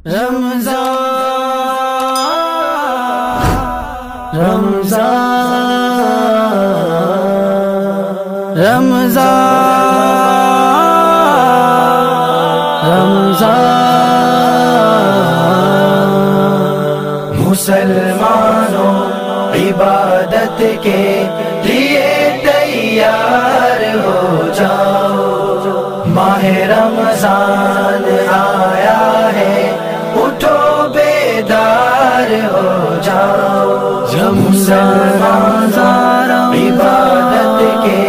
رمضان رمضان رمضان رمضان مسلمانوں عبادت کے لیے تیار ہو جاؤ، ماہ رمضان آیا ہے، اٹھو بیدار ہو جاؤ، مسلمان عبادت کے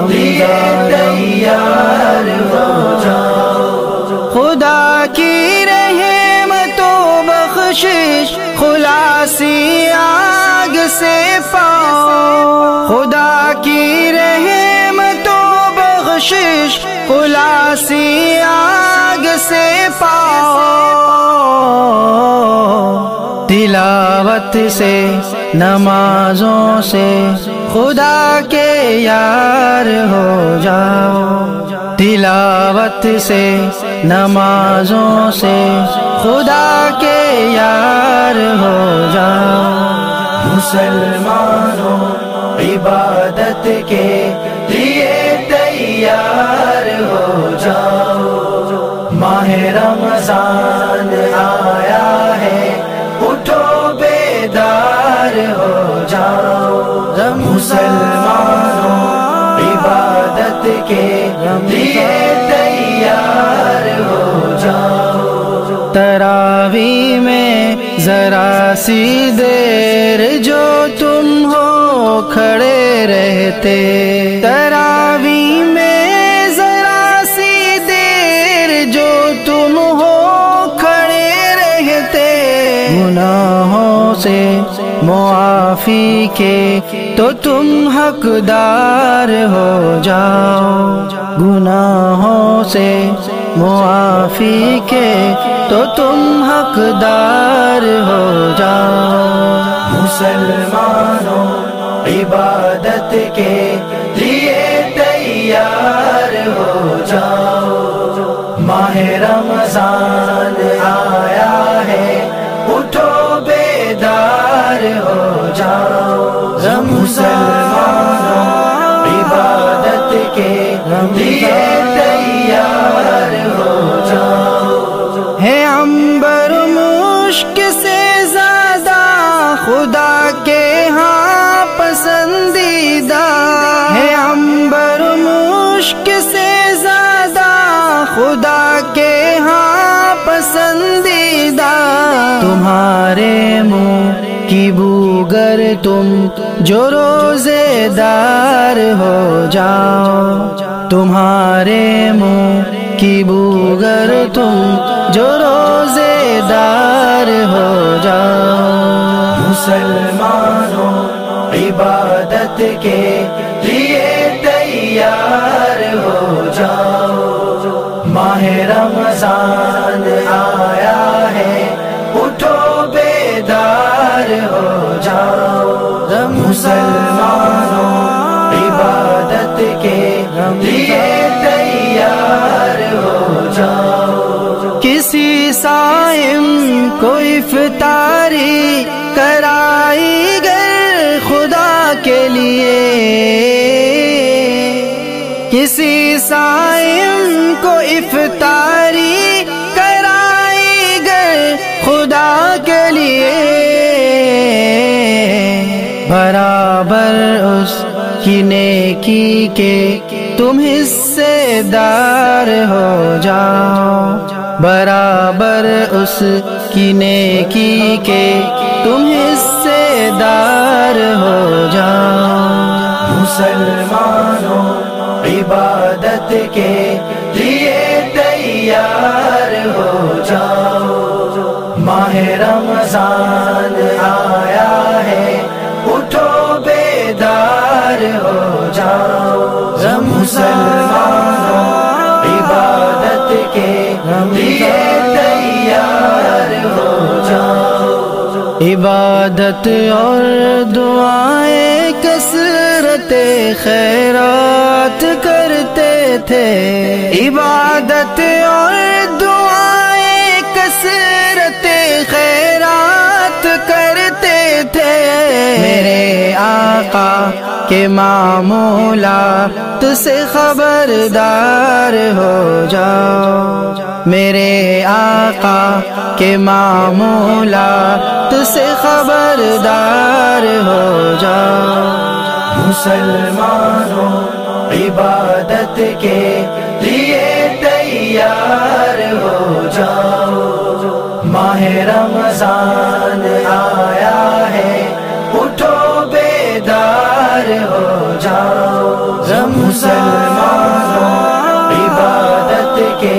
لیے تیار ہو جاؤ، خدا کی رحمت و بخشش خلاصی آگ سے پاؤ، خدا کی رحمت و بخشش خلاصی آگ سے پاؤ، تلاوت سے نمازوں سے خدا کے یار ہو جاؤ، تلاوت سے نمازوں سے خدا کے یار ہو جاؤ، مسلمانوں عبادت کے لیے تیار ہو جاؤ، ماہ رمضان آیا ہے، اٹھو بیدار ہو جاؤ، مسلمانوں عبادت کے لیے تیار ہو جاؤ، تراویح میں ذرا سی دیر جو تم ہو کھڑے رہتے، تراویح میں ذرا سی دیر جو تم ہو کھڑے رہتے، گناہوں سے معافی کے تو تم حقدار ہو جاؤ، گناہوں سے معافی کے تو تم حقدار ہو جاؤ، مسلمانوں عبادت کے لیے تیار ہو جاؤ، ماہ رمضان آیا ہے، اٹھو بیدار ہو جاؤ، مسلمانوں عبادت کے لیے تیار ہو جاؤ، ہے عنبر مشک سے زیادہ خدا کے ہاں پسندیدہ، ہے عنبر مشک سے زیادہ خدا کے ہاں پسندیدہ، تمہارے منہ کی بوگر تم جو روزے دار ہو جاؤ، تمہارے منہ کی بوگر تم جو روزے دار ہو جاؤ، مسلمانوں عبادت کے لیے تیار ہو جاؤ، ماہ رمضان آیا ہے، اٹھو بیدار ہو جاؤ، مسلمانوں عبادت کے لیے تیار ہو جاؤ، کسی صائم کو افطاری کرائی گر خدا کے لیے، کسی صائم کو افطاری کرائی گر خدا کے لیے، برابر اس کی نیکی کے تم حصے دار ہو جاؤ، برابر اس کی نیکی کے تم حصے دار ہو جاؤ، مسلمانوں عبادت کے لیے تیار ہو جاؤ، ماہ رمضان آیا ہے، اٹھو بیدار ہو جاؤ، مسلمانوں عبادت کے لیے تیار ہو جاؤ، عبادت اور دعائیں کثرت خیرات کرتے تھے، عبادت اور دعائیں کثرت آقا کے معمولات سے خبردار ہو جاؤ، میرے آقا کے معمولات سے خبردار ہو جاؤ۔ مسلمانوں عبادت کے لیے تیار ہو جاؤ، ماہ رمضان آیا ہے، اٹھو بیدار ہو جاؤ۔ مسلمانوں عبادت کے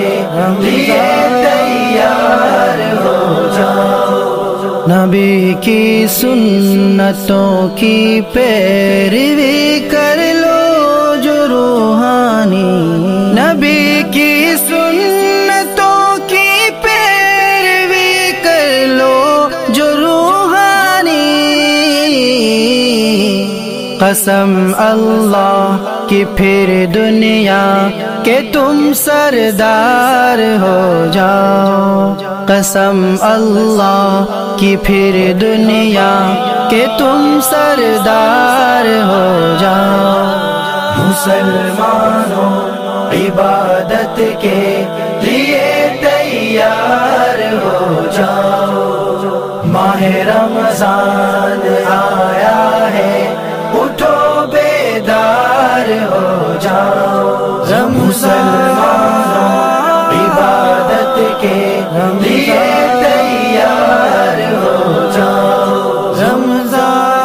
لیے تیار ہو جاؤ، نبی کی سنتوں کی پیروی کر لو جو روحانی، نبی کی سنتوں کی پیروی کر لو جو روحانی، قسم اللہ کی پھر دنیا کہ تم سردار ہو جاؤ، قسم اللہ کی پھر دنیا کہ تم سردار ہو جاؤ۔ مسلمانوں عبادت کے لیے تیار ہو جاؤ، ماہ رمضان آیا ہے، اٹھو بیدار ہو جاؤ۔ مسلمانوں عبادت کے لیے تیار ہو جاؤ، رمضان